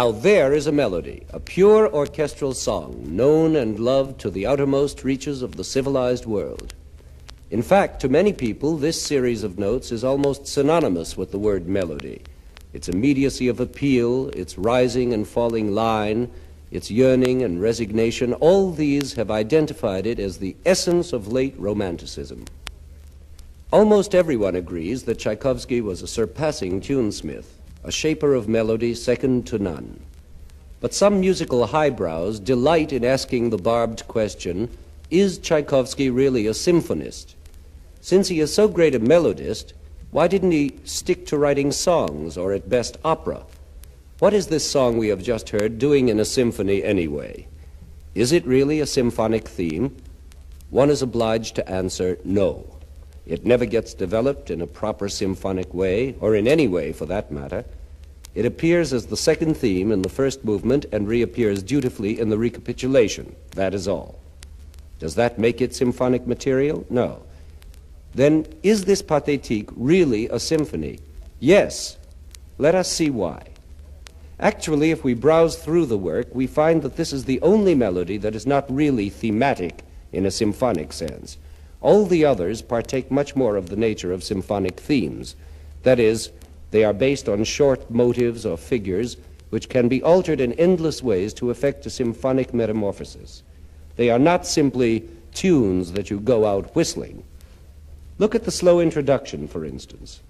Now there is a melody, a pure orchestral song, known and loved to the outermost reaches of the civilized world. In fact, to many people, this series of notes is almost synonymous with the word melody. Its immediacy of appeal, its rising and falling line, its yearning and resignation, all these have identified it as the essence of late Romanticism. Almost everyone agrees that Tchaikovsky was a surpassing tunesmith, a shaper of melody second to none. But some musical highbrows delight in asking the barbed question, is Tchaikovsky really a symphonist? Since he is so great a melodist, why didn't he stick to writing songs, or at best opera? What is this song we have just heard doing in a symphony anyway? Is it really a symphonic theme? One is obliged to answer no. It never gets developed in a proper symphonic way, or in any way for that matter. It appears as the second theme in the first movement and reappears dutifully in the recapitulation. That is all. Does that make it symphonic material? No. Then is this Pathétique really a symphony? Yes. Let us see why. Actually, if we browse through the work, we find that this is the only melody that is not really thematic in a symphonic sense. All the others partake much more of the nature of symphonic themes. That is, they are based on short motives or figures which can be altered in endless ways to effect a symphonic metamorphosis. They are not simply tunes that you go out whistling. Look at the slow introduction, for instance.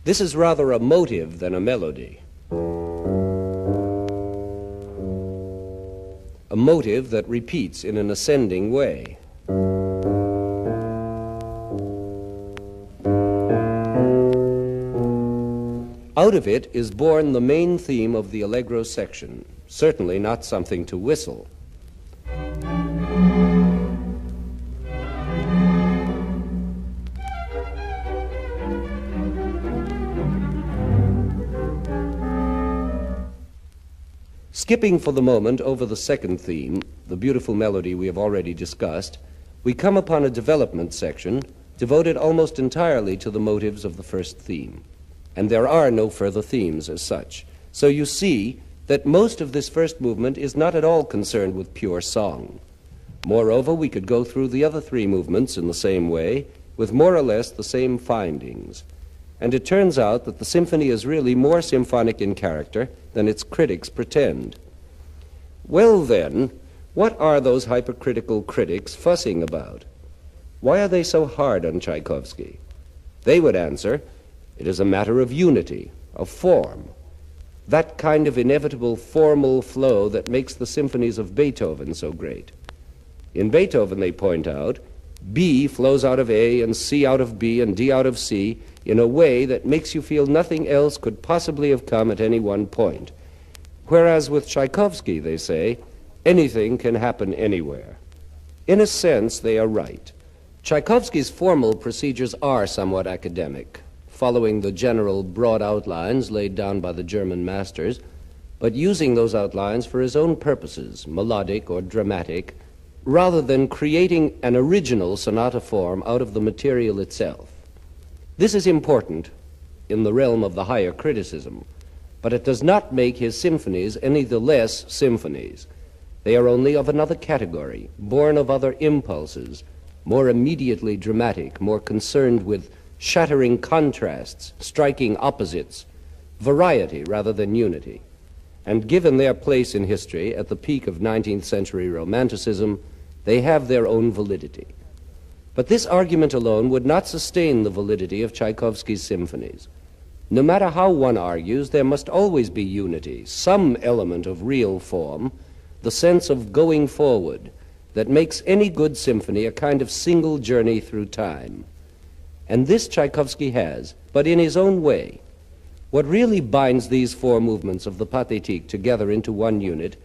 This is rather a motive than a melody. A motive that repeats in an ascending way. Out of it is born the main theme of the allegro section, certainly not something to whistle. Skipping for the moment over the second theme, the beautiful melody we have already discussed, we come upon a development section devoted almost entirely to the motives of the first theme. And there are no further themes as such. So you see that most of this first movement is not at all concerned with pure song. Moreover, we could go through the other three movements in the same way, with more or less the same findings. And it turns out that the symphony is really more symphonic in character than its critics pretend. Well then, what are those hypercritical critics fussing about? Why are they so hard on Tchaikovsky? They would answer, it is a matter of unity, of form. That kind of inevitable formal flow that makes the symphonies of Beethoven so great. In Beethoven, they point out, B flows out of A and C out of B and D out of C in a way that makes you feel nothing else could possibly have come at any one point. Whereas with Tchaikovsky, they say, anything can happen anywhere. In a sense, they are right. Tchaikovsky's formal procedures are somewhat academic, following the general broad outlines laid down by the German masters, but using those outlines for his own purposes, melodic or dramatic, rather than creating an original sonata form out of the material itself. This is important in the realm of the higher criticism, but it does not make his symphonies any the less symphonies. They are only of another category, born of other impulses, more immediately dramatic, more concerned with shattering contrasts, striking opposites, variety rather than unity. And given their place in history at the peak of 19th century Romanticism, they have their own validity. But this argument alone would not sustain the validity of Tchaikovsky's symphonies. No matter how one argues, there must always be unity, some element of real form, the sense of going forward, that makes any good symphony a kind of single journey through time. And this Tchaikovsky has, but in his own way. What really binds these four movements of the Pathétique together into one unit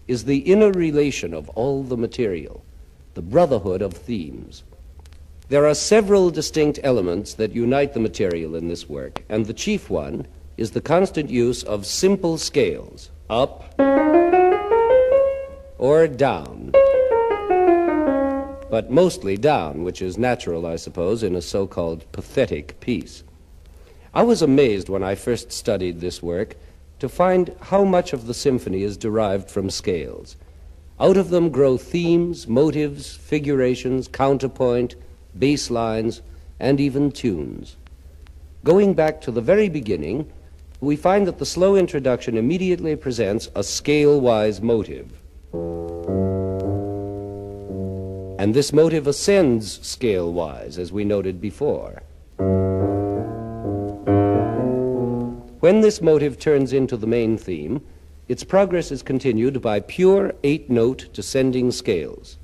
is the inner relation of all the material, the Brotherhood of Themes. There are several distinct elements that unite the material in this work, and the chief one is the constant use of simple scales, up or down, but mostly down, which is natural, I suppose, in a so-called pathetic piece. I was amazed when I first studied this work to find how much of the symphony is derived from scales. Out of them grow themes, motives, figurations, counterpoint, bass lines, and even tunes. Going back to the very beginning, we find that the slow introduction immediately presents a scale-wise motive. And this motive ascends scale-wise, as we noted before. When this motive turns into the main theme, its progress is continued by pure 8-note descending scales.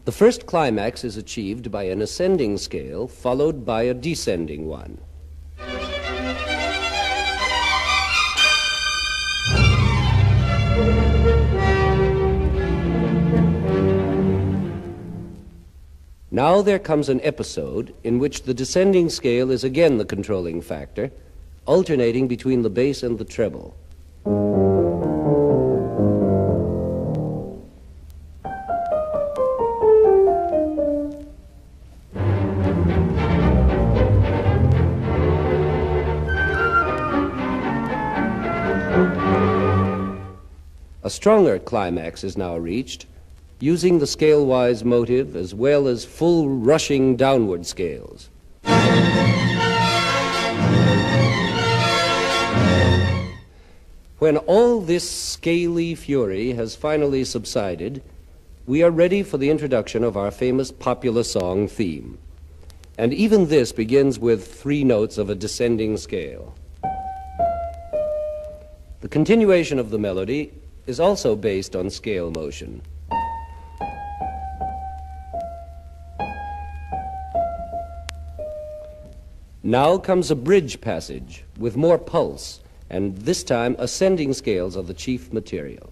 The first climax is achieved by an ascending scale followed by a descending one. Now there comes an episode in which the descending scale is again the controlling factor, alternating between the bass and the treble. A stronger climax is now reached, using the scale-wise motive as well as full rushing downward scales. When all this scaly fury has finally subsided, we are ready for the introduction of our famous popular song theme. And even this begins with 3 notes of a descending scale. The continuation of the melody is also based on scale motion. Now comes a bridge passage with more pulse, and this time ascending scales are the chief material.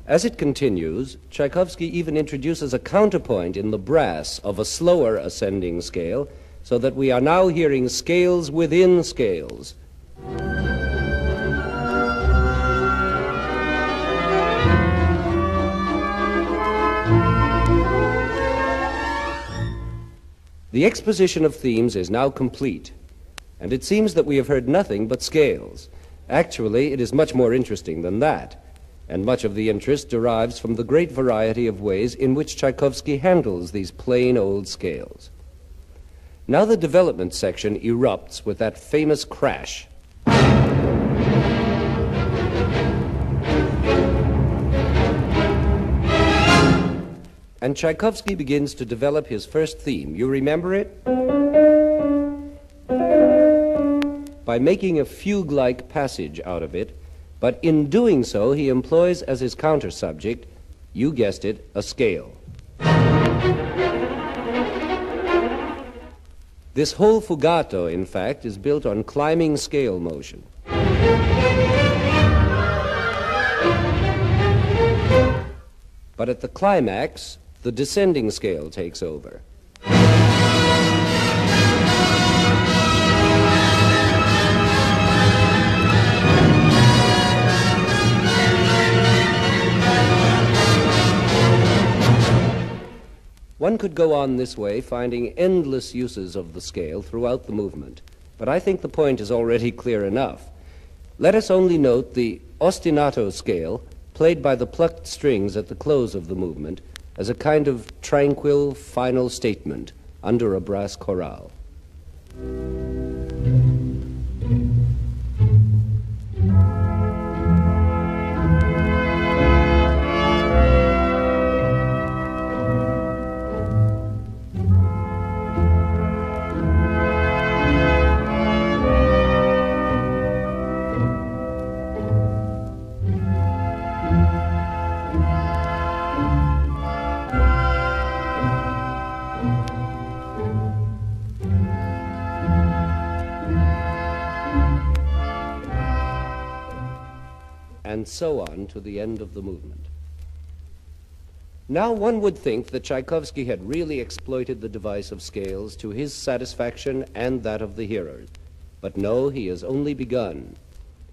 As it continues, Tchaikovsky even introduces a counterpoint in the brass of a slower ascending scale, so that we are now hearing scales within scales. The exposition of themes is now complete, and it seems that we have heard nothing but scales. Actually, it is much more interesting than that, and much of the interest derives from the great variety of ways in which Tchaikovsky handles these plain old scales. Now the development section erupts with that famous crash. And Tchaikovsky begins to develop his first theme. You remember it? By making a fugue-like passage out of it, but in doing so, he employs as his counter-subject, you guessed it, a scale. This whole fugato, in fact, is built on climbing scale motion. But at the climax, the descending scale takes over. One could go on this way, finding endless uses of the scale throughout the movement, but I think the point is already clear enough. Let us only note the ostinato scale, played by the plucked strings at the close of the movement, as a kind of tranquil final statement under a brass chorale. and so on to the end of the movement. Now one would think that Tchaikovsky had really exploited the device of scales to his satisfaction and that of the hearers. But no, he has only begun.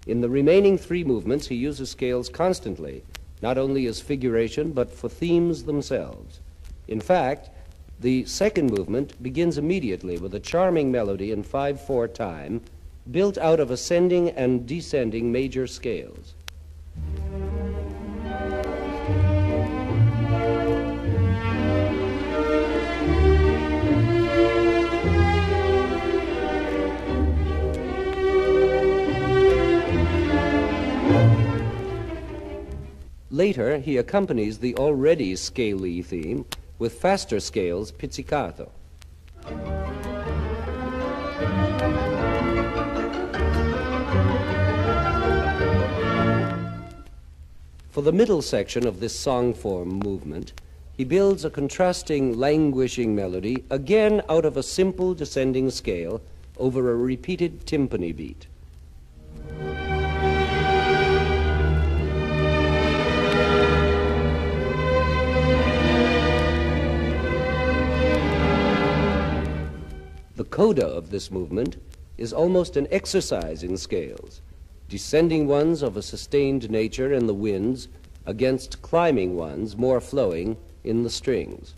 In the remaining 3 movements, he uses scales constantly, not only as figuration, but for themes themselves. In fact, the second movement begins immediately with a charming melody in 5/4 time, built out of ascending and descending major scales. Later, he accompanies the already scaly theme with faster scales pizzicato. For the middle section of this song form movement, he builds a contrasting, languishing melody, again out of a simple descending scale over a repeated timpani beat. The coda of this movement is almost an exercise in scales, descending ones of a sustained nature in the winds against climbing ones more flowing in the strings.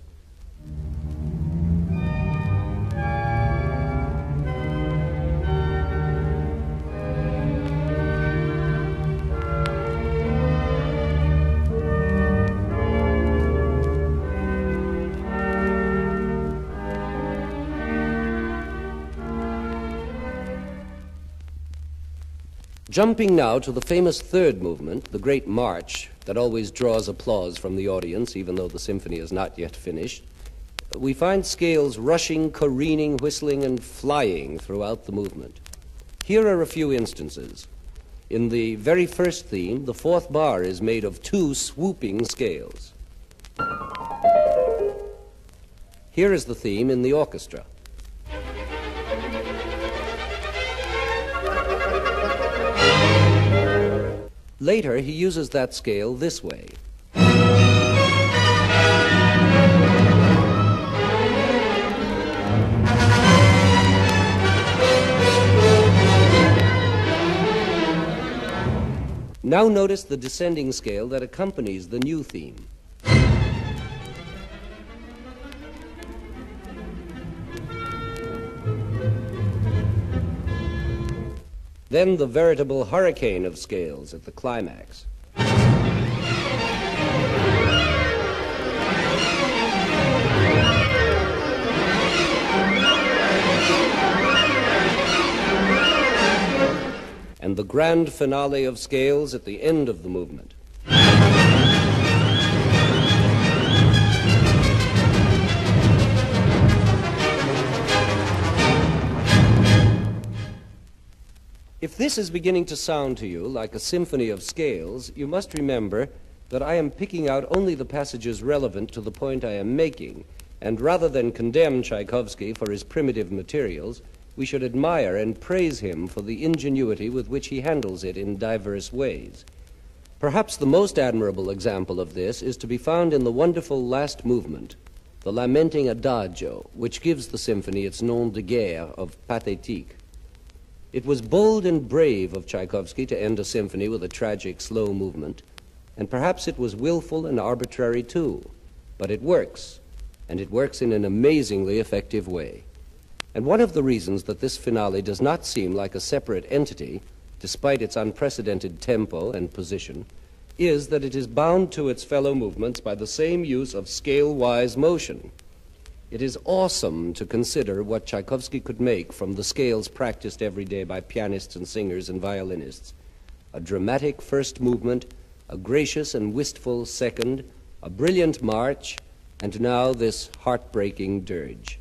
Jumping now to the famous third movement, the great march that always draws applause from the audience, even though the symphony is not yet finished, we find scales rushing, careening, whistling, and flying throughout the movement. Here are a few instances. In the very first theme, the 4th bar is made of 2 swooping scales. Here is the theme in the orchestra. Later, he uses that scale this way. Now notice the descending scale that accompanies the new theme. Then the veritable hurricane of scales at the climax. And the grand finale of scales at the end of the movement. If this is beginning to sound to you like a symphony of scales, you must remember that I am picking out only the passages relevant to the point I am making, and rather than condemn Tchaikovsky for his primitive materials, we should admire and praise him for the ingenuity with which he handles it in diverse ways. Perhaps the most admirable example of this is to be found in the wonderful last movement, the lamenting Adagio, which gives the symphony its nom de guerre of Pathétique. It was bold and brave of Tchaikovsky to end a symphony with a tragic, slow movement, and perhaps it was willful and arbitrary too, but it works, and it works in an amazingly effective way. And one of the reasons that this finale does not seem like a separate entity, despite its unprecedented tempo and position, is that it is bound to its fellow movements by the same use of scale-wise motion. It is awesome to consider what Tchaikovsky could make from the scales practiced every day by pianists and singers and violinists. A dramatic first movement, a gracious and wistful second, a brilliant march, and now this heartbreaking dirge.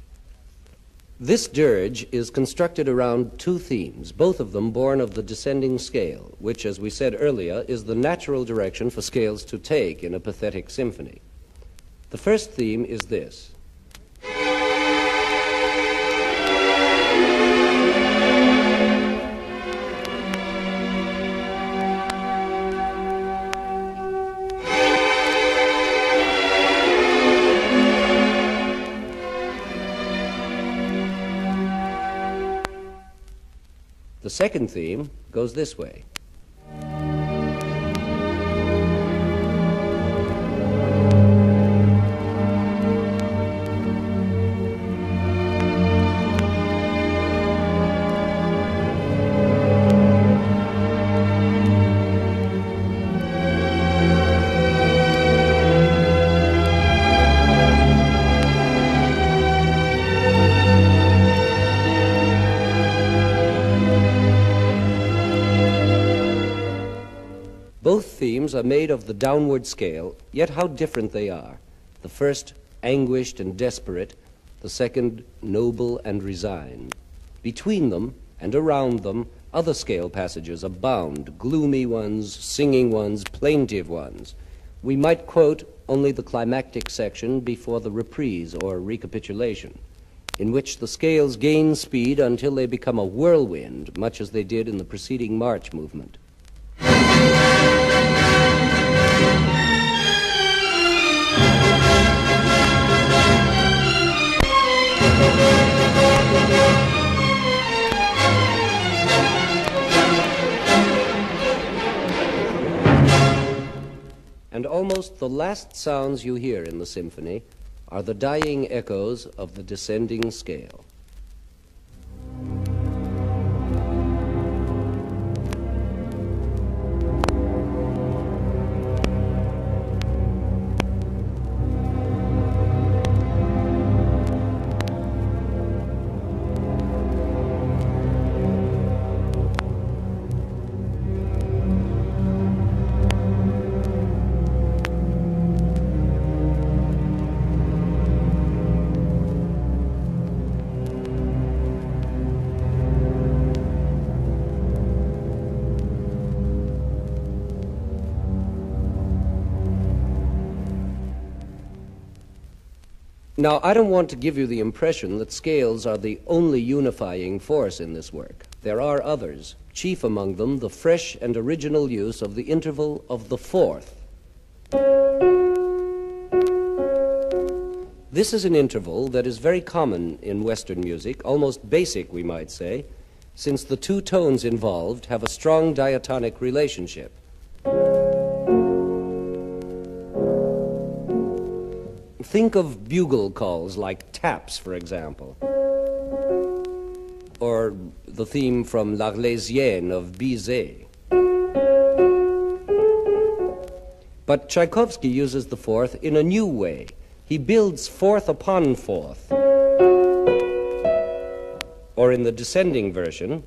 This dirge is constructed around 2 themes, both of them born of the descending scale, which, as we said earlier, is the natural direction for scales to take in a pathetic symphony. The first theme is this. The second theme goes this way. Both themes are made of the downward scale, yet how different they are. The first, anguished and desperate, the second, noble and resigned. Between them and around them, other scale passages abound, gloomy ones, singing ones, plaintive ones. We might quote only the climactic section before the reprise or recapitulation, in which the scales gain speed until they become a whirlwind, much as they did in the preceding march movement. And almost the last sounds you hear in the symphony are the dying echoes of the descending scale. Now, I don't want to give you the impression that scales are the only unifying force in this work. There are others, chief among them the fresh and original use of the interval of the fourth. This is an interval that is very common in Western music, almost basic, we might say, since the two tones involved have a strong diatonic relationship. Think of bugle calls like taps, for example, or the theme from L'Arlésienne of Bizet. But Tchaikovsky uses the fourth in a new way. He builds fourth upon fourth, or in the descending version,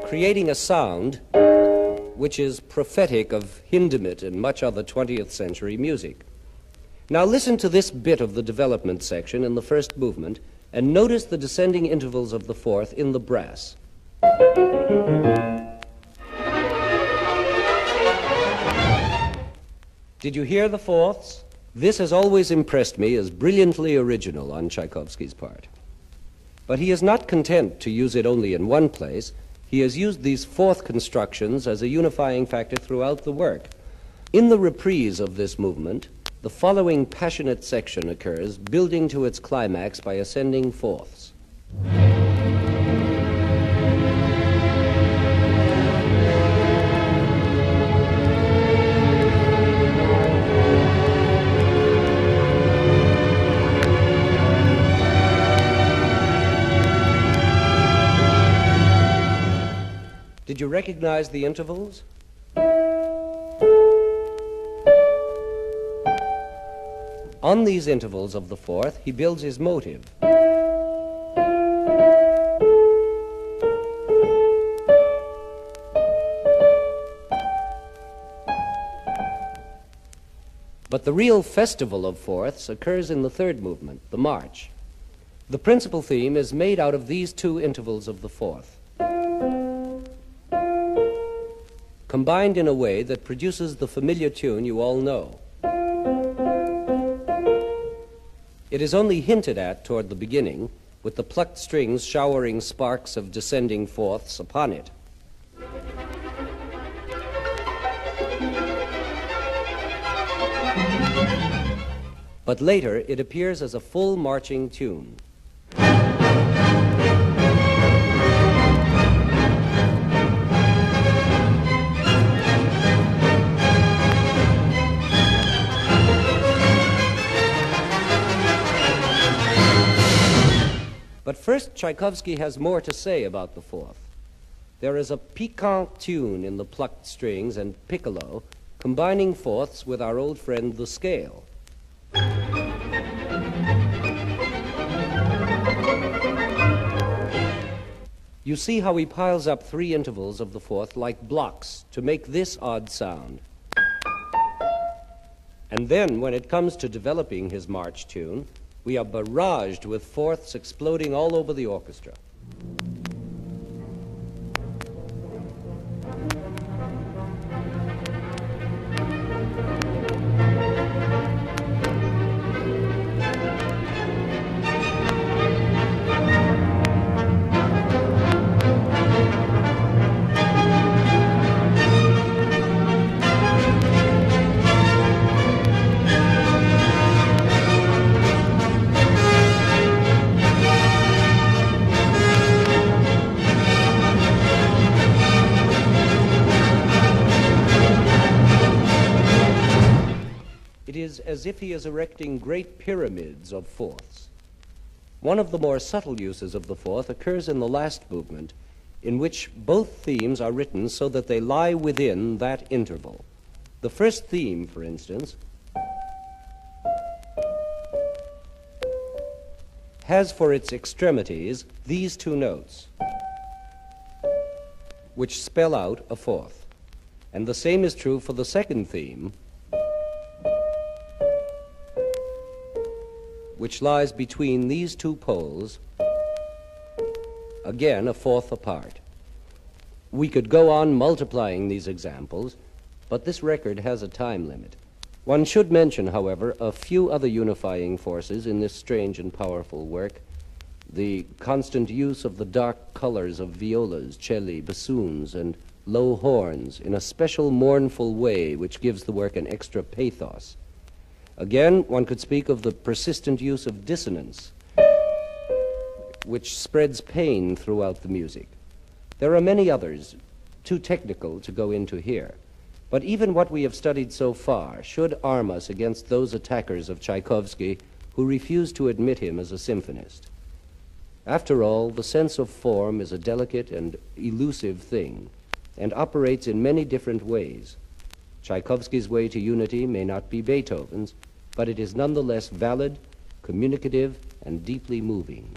creating a sound which is prophetic of Hindemith and much other 20th century music. Now listen to this bit of the development section in the first movement and notice the descending intervals of the fourth in the brass. Did you hear the fourths? This has always impressed me as brilliantly original on Tchaikovsky's part. But he is not content to use it only in one place. He has used these fourth constructions as a unifying factor throughout the work. In the reprise of this movement, the following passionate section occurs, building to its climax by ascending fourths. Did you recognize the intervals? On these intervals of the fourth, he builds his motive. But the real festival of fourths occurs in the third movement, the march. The principal theme is made out of these two intervals of the fourth, combined in a way that produces the familiar tune you all know. It is only hinted at toward the beginning, with the plucked strings showering sparks of descending fourths upon it. But later it appears as a full marching tune. But first, Tchaikovsky has more to say about the fourth. There is a piquant tune in the plucked strings and piccolo, combining fourths with our old friend the scale. You see how he piles up three intervals of the fourth like blocks to make this odd sound. And then, when it comes to developing his march tune, we are barraged with fourths exploding all over the orchestra. It is as if he is erecting great pyramids of fourths. One of the more subtle uses of the fourth occurs in the last movement, in which both themes are written so that they lie within that interval. The first theme, for instance, has for its extremities these two notes, which spell out a fourth. And the same is true for the second theme, which lies between these two poles, again a fourth apart. We could go on multiplying these examples, but this record has a time limit. One should mention, however, a few other unifying forces in this strange and powerful work. The constant use of the dark colors of violas, celli, bassoons, and low horns in a special mournful way which gives the work an extra pathos. Again, one could speak of the persistent use of dissonance, which spreads pain throughout the music. There are many others, too technical to go into here, but even what we have studied so far should arm us against those attackers of Tchaikovsky who refuse to admit him as a symphonist. After all, the sense of form is a delicate and elusive thing, and operates in many different ways. Tchaikovsky's way to unity may not be Beethoven's, but it is nonetheless valid, communicative, and deeply moving.